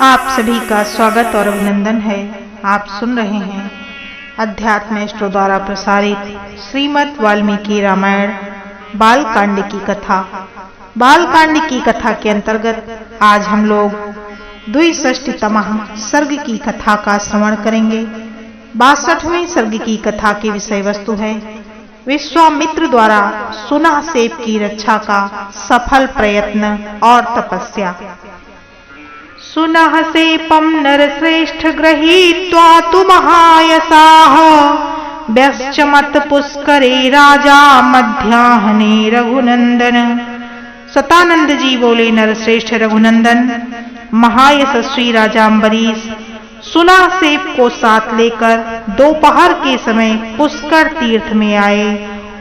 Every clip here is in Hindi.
आप सभी का स्वागत और अभिनंदन है। आप सुन रहे हैं अध्यात्म एस्ट्रो द्वारा प्रसारित श्रीमद् वाल्मीकि रामायण बालकांड की कथा। बालकांड की कथा के अंतर्गत आज हम लोग द्विषष्टितमः सर्ग की कथा का श्रवण करेंगे। 62वें सर्ग की कथा की विषय वस्तु है विश्वामित्र द्वारा सुनासेप की रक्षा का सफल प्रयत्न और तपस्या। सुनासेपं नरश्रेष्ठ गृहीत्वा तु महायसाः व्यश्चमत पुष्करे राजा मध्याह्ने रघुनंदन। सतानंद जी बोले, नरश्रेष्ठ रघुनंदन महायशस्वी राजा अम्बरीश सुनासेप को साथ लेकर दोपहर के समय पुष्कर तीर्थ में आए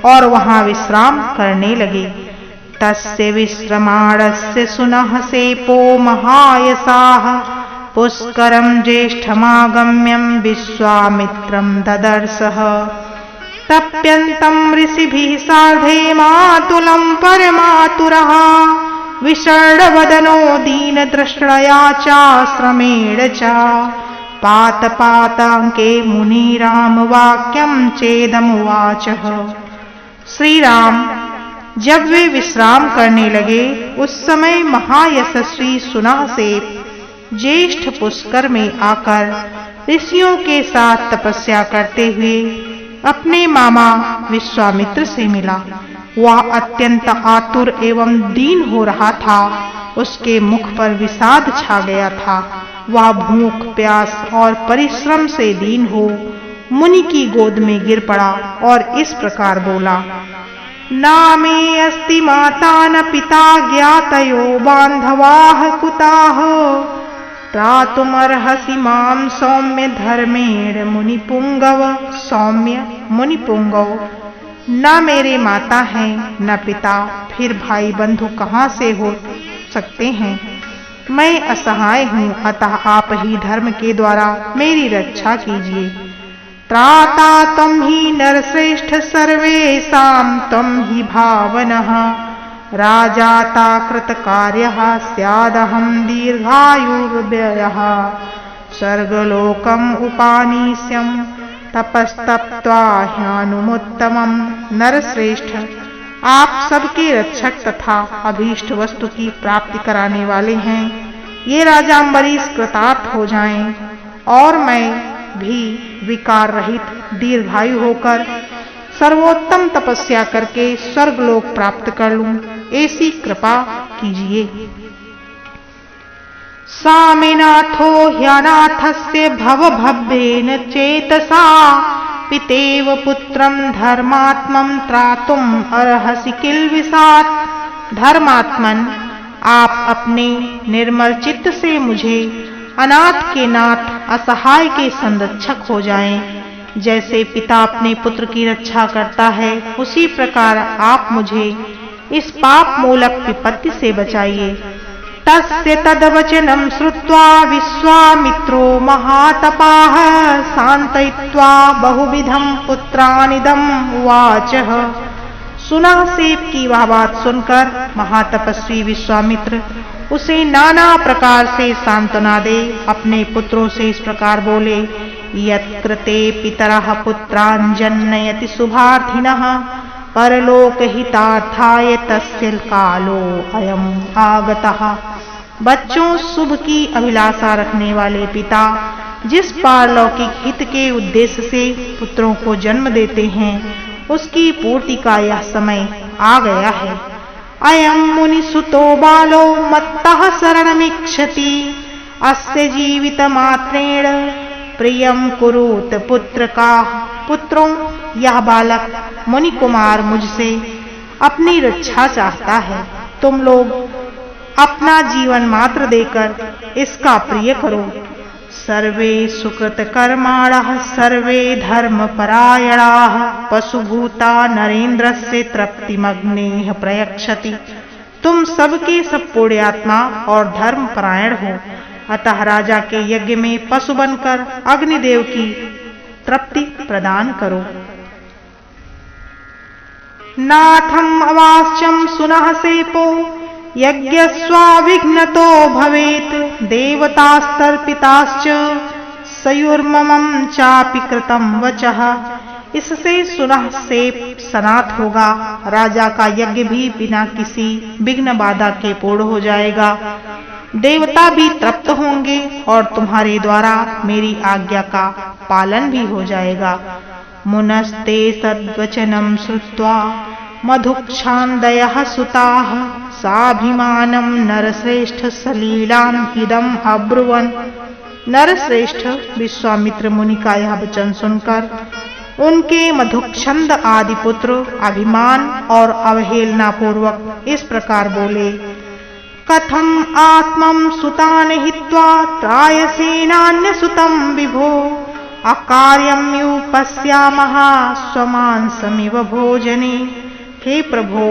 और वहां विश्राम करने लगे। तस्य विश्रमाणस्य सुनासेपो महायसाः पुष्करं ज्येष्ठमागम्यं विश्वामित्रं ददर्शः। तप्यन्तं ऋषिभिः सार्धे मातुलं परमातुरः विषण्णवदनो दीनदृष्टया चाश्रमेण च पातपाताङ्के मुनिरामवाक्यं चेदमुवाचः। श्री राम जब वे विश्राम करने लगे उस समय महायशस्वी सुनासेप ज्येष्ठ पुष्कर में आकर ऋषियों के साथ तपस्या करते हुए अपने मामा विश्वामित्र से मिला। वह अत्यंत आतुर एवं दीन हो रहा था। उसके मुख पर विषाद छा गया था। वह भूख प्यास और परिश्रम से दीन हो मुनि की गोद में गिर पड़ा और इस प्रकार बोला, ना मे अस्ति माता न पिता ज्ञातयो बान्धवाः कुताः त्रातुमर्हसि मां सौम्य धर्मेण मुनिपुंगव। सौम्य मुनिपुंगव, न मेरे माता हैं न पिता, फिर भाई बंधु कहाँ से हो सकते हैं। मैं असहाय हूँ, अतः आप ही धर्म के द्वारा मेरी रक्षा कीजिए। त्राता त्वं हि नरश्रेष्ठ सर्वेषां त्वं हि भावनः राजाता कृतकार्यः स्यादहं दीर्घायुर्व्ययः स्वर्गलोकम् उपानीष्यं तपस्तप्त्वा ह्यनुमुत्तमम्। नरश्रेष्ठ, आप सबके रक्षक तथा अभीष्ट वस्तु की प्राप्ति कराने वाले हैं। ये राजा अम्बरीश कृतार्थ हो जाएं और मैं भी विकार रहित दीर्घायु होकर सर्वोत्तम तपस्या करके स्वर्गलोक प्राप्त कर लूं, ऐसी कृपा कीजिए। सामिनाथो ह्यनाथस्य भवभव्येन चेतसा पितेव पुत्रं धर्मात्मं त्रातुम् अर्हसि किल्बिषात्। धर्मात्मन, आप अपने निर्मल चित्त से मुझे अनाथ के नाथ असहाय के संरक्षक हो जाएं। जैसे पिता अपने पुत्र की रक्षा करता है उसी प्रकार आप मुझे इस पाप मूलक विपत्ति से बचाइए। तस्य तद्वचनं श्रुत्वा विश्वामित्रो महातपाः शान्तयित्वा बहुविधं पुत्रानिदम् उवाचः। सुनासेप की वह बात सुनकर महातपस्वी विश्वामित्र उसे नाना प्रकार से सांत्वना दे अपने पुत्रों से इस प्रकार बोले, यत्कृते पितरः पुत्रान् जन्नयति शुभार्थिनः परलोकहितार्थाय तस्य कालो अयम् आगतः। बच्चों, शुभ की अभिलाषा रखने वाले पिता जिस पारलौकिक हित के उद्देश्य से पुत्रों को जन्म देते हैं उसकी पूर्ति का यह समय आ गया है। अयं मुनिसुतो बालो मत्तः शरणमिच्छति अस्य जीवितमात्रेण प्रियं कुरुत पुत्रकाः। पुत्रों, यह बालक मुनि कुमार मुझसे अपनी रक्षा चाहता है। तुम लोग अपना जीवन मात्र देकर इसका प्रिय करो। सर्वे सुकृत कर्माणः सर्वे धर्मपरायणाः पशुभूता नरेन्द्रस्य तृप्तिमग्नेः प्रयच्छति। तुम सबके सब पुण्यात्मा और धर्मपरायण हो, अतः राजा के यज्ञ में पशु बनकर अग्निदेव की तृप्ति प्रदान करो। नाथम् अवाच्यं सुनासेपो यज्ञस्वाविघ्नतो भवेत् देवतास्तर्पिताश्च सयुर्ममं चापि कृतं वचः। इससे सुनह से सनात होगा। राजा का यज्ञ भी बिना किसी विघ्न बाधा के पूर्ण हो जाएगा। देवता भी तृप्त होंगे और तुम्हारे द्वारा मेरी आज्ञा का पालन भी हो जाएगा। मुनस्ते सद्वचनं श्रुत्वा मधुक्षान्दयः सुताः साभिमानं नरश्रेष्ठ सलीलाम् इदम् अब्रुवन्। नरश्रेष्ठ विश्वामित्र मुनि का यह वचन सुनकर उनके मधुक्षंद आदि पुत्र अभिमान और अवहेलना पूर्वक इस प्रकार बोले, कथम आत्मं सुतान हित्वा त्रायसेनान्य सुतं विभो अकार्यं युपस्यामः स्वमांसमिव भोजने। हे प्रभो,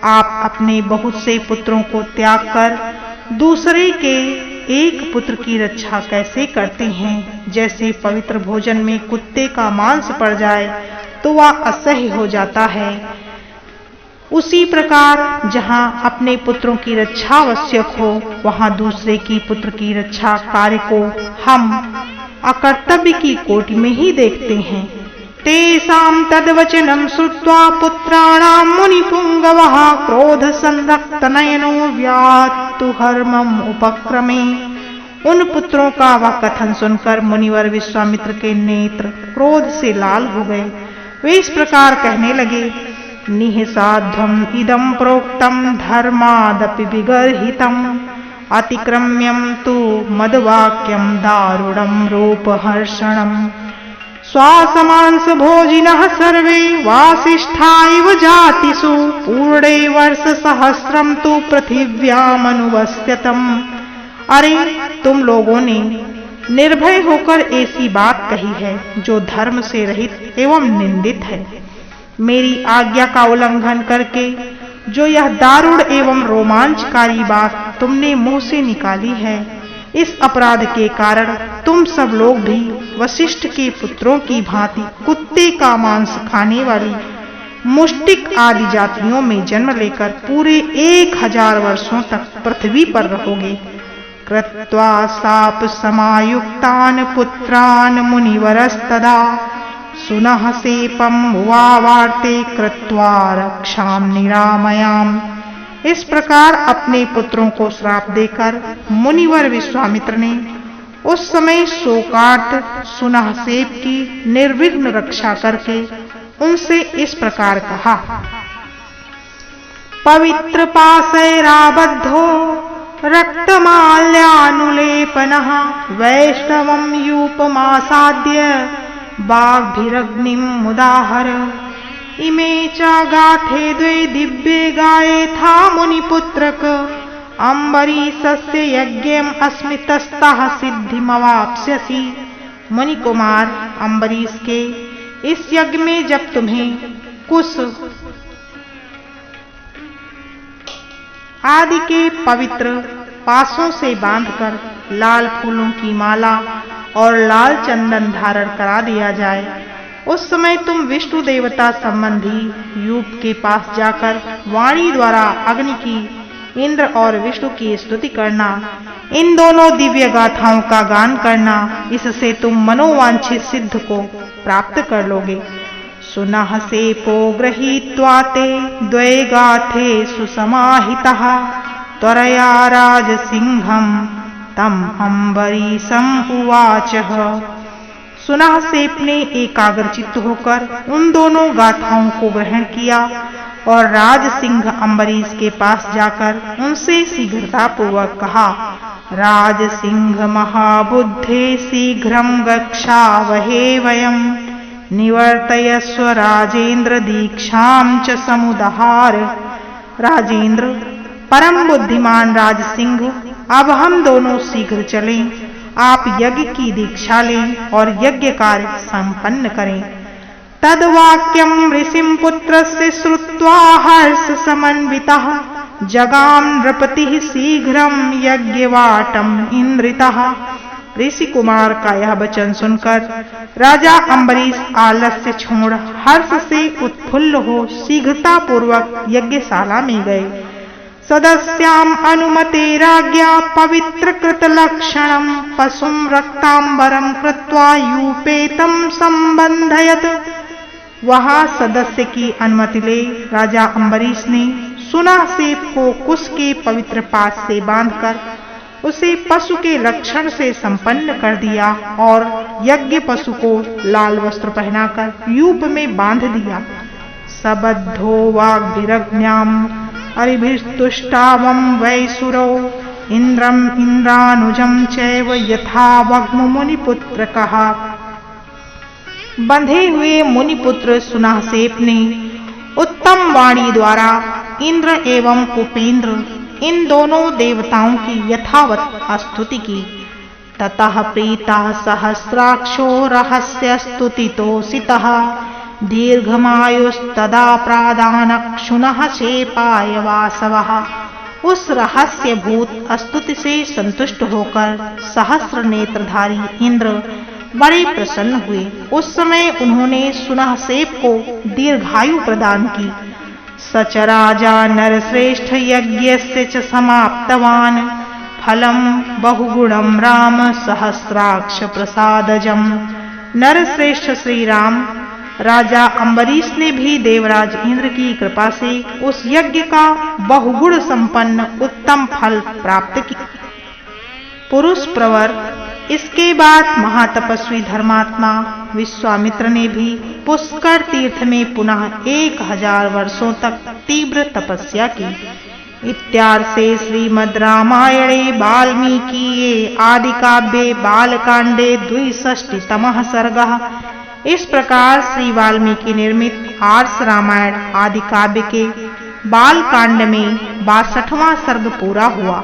आप अपने बहुत से पुत्रों को त्याग कर दूसरे के एक पुत्र की रक्षा कैसे करते हैं? जैसे पवित्र भोजन में कुत्ते का मांस पड़ जाए तो वह असह्य हो जाता है, उसी प्रकार जहाँ अपने पुत्रों की रक्षा आवश्यक हो वहाँ दूसरे की पुत्र की रक्षा कार्य को हम अकर्तव्य की कोटि में ही देखते हैं। तेषां तद्वचनं श्रुत्वा पुत्राणां मुनिपुंगवः क्रोध संरक्त नयनो व्यातुहर्मम् उपक्रमे। उन पुत्रों का वह कथन सुनकर मुनिवर विश्वामित्र के नेत्र क्रोध से लाल हो गए। वे इस प्रकार कहने लगे, निःसाध्वम् इदं प्रोक्तं धर्मादपि विगर्हितम् अतिक्रम्यं तु मद्वाक्यं दारुणं रूपहर्षणम्। स्वासमांस भोजिनः सर्वे वासिष्ठा इव जातिषु पूर्णे वर्ष सहस्रम तु पृथिव्यामनुवस्थितम्। अरे, तुम लोगों ने निर्भय होकर ऐसी बात कही है जो धर्म से रहित एवं निंदित है। मेरी आज्ञा का उल्लंघन करके जो यह दारुण एवं रोमांचकारी बात तुमने मुंह से निकाली है, इस अपराध के कारण तुम सब लोग भी वशिष्ठ के पुत्रों की भांति कुत्ते का मांस खाने वाली मुष्टिक आदि जातियों में जन्म लेकर पूरे 1000 वर्षों तक पृथ्वी पर रहोगे। कृत्वा साप समायुक्तान पुत्रान मुनिवरस्तदा सुनः सेपम वावार्ते कृत्वा रक्षाम निरामयाम। इस प्रकार अपने पुत्रों को श्राप देकर मुनिवर विश्वामित्र ने उस समय शोकार्त सुनह सेप की निर्विघ्न रक्षा करके उनसे इस प्रकार कहा, पवित्र पाशैराबद्धो रक्तमाल्यानुलेपनः वैष्णवं यूपमासाद्य बाग्भिरग्निं मुदाहर। इमे च गाथे द्वे दिव्ये गायेथा मुनिपुत्रक अम्बरीशस्य यज्ञम् अस्मितस्तः सिद्धिमवाप्स्यसि। मुनि कुमार अम्बरीश के इस यज्ञ में जब तुम्हें कुश आदि के पवित्र पासों से बांधकर लाल फूलों की माला और लाल चंदन धारण करा दिया जाए, उस समय तुम विष्णु देवता संबंधी यूप के पास जाकर वाणी द्वारा अग्नि की, इंद्र और विष्णु की स्तुति करना। इन दोनों दिव्य गाथाओं का गान करना, इससे तुम मनोवांछित सिद्ध को प्राप्त कर लोगे। सुनः सेपो गृहीत्वा ते द्वे गाथे सुसमाहितः त्वरया राजसिंहं तम अम्बरीशं उवाचः। सुनः सेप ने एकाग्रचित्त होकर उन दोनों गाथाओं को ग्रहण किया और राज सिंह अम्बरीश के पास जाकर उनसे शीघ्रता पूर्वक कहा, राज सिंह महाबुद्धे शीघ्रं गच्छावहे वयं निवर्तयस्व राजेंद्र दीक्षां च समुदहार। राजेंद्र, परम बुद्धिमान राज सिंह, अब हम दोनों शीघ्र चलें। आप यज्ञ की दीक्षा लें और यज्ञ कार्य संपन्न करें। तद्वाक्यं ऋषिं पुत्रस्य श्रुत्वा हर्ष समन्वितः जगाम नृपतिः शीघ्रं यज्ञवाटम इंद्रितः। ऋषि कुमार का यह वचन सुनकर राजा अम्बरीश आलस्य छोड़ हर्ष से उत्फुल्ल हो शीघ्रता पूर्वक यज्ञशाला में गए। सदस्याम अनुमते राज्ञा पवित्रकृत लक्षणम पशुम रक्तांबरम कृत्वा यूपेतम संबंधयत। वहां सदस्य की अनुमति ले राजा अम्बरीश ने सुनासेप को कुश के पवित्र पास से बांधकर उसे पशु के लक्षण से संपन्न कर दिया और यज्ञ पशु को लाल वस्त्र पहनाकर यूप में बांध दिया। सबद्धो वाग्भिरज्ञाम अरिभिस्तुष्टावम वैसुरो इंद्रम इंद्रानुजम चैव यथा वग्म मुनिपुत्र कहा। बंधे हुए मुनिपुत्र सुनासेप ने उत्तम वाणी द्वारा इंद्र एवं उपेंद्र इन दोनों देवताओं की यथावत स्तुति की। ततः प्रीता सहस्राक्षो रहस्य स्तुतितोषितः दीर्घमायुस्तदा प्रादानक्षुनः शेपाय वासवः। उस रहस्यभूत स्तुति से संतुष्ट होकर सहस्र नेत्रधारी इंद्र बड़े प्रसन्न हुए। उस समय उन्होंने सुनासेप को दीर्घायु प्रदान की। सच राजा नरश्रेष्ठ यज्ञस्य च समाप्तवान फलम बहुगुणम राम सहस्राक्ष प्रसादजम। नरश्रेष्ठ श्री राम राजा अम्बरीश ने भी देवराज इंद्र की कृपा से उस यज्ञ का बहुगुण संपन्न उत्तम फल प्राप्त किया। पुरुष प्रवर। इसके बाद महातपस्वी धर्मात्मा विश्वामित्र ने भी पुष्कर तीर्थ में पुनः 1000 वर्षों तक तीव्र तपस्या की। इत्यार्थे श्रीमद् रामायणे वाल्मीकिये आदि काव्ये बालकांडे 62तमः सर्गः। इस प्रकार श्री वाल्मीकि निर्मित आर्ष रामायण आदि काव्य के बालकांड में 62वां सर्ग पूरा हुआ।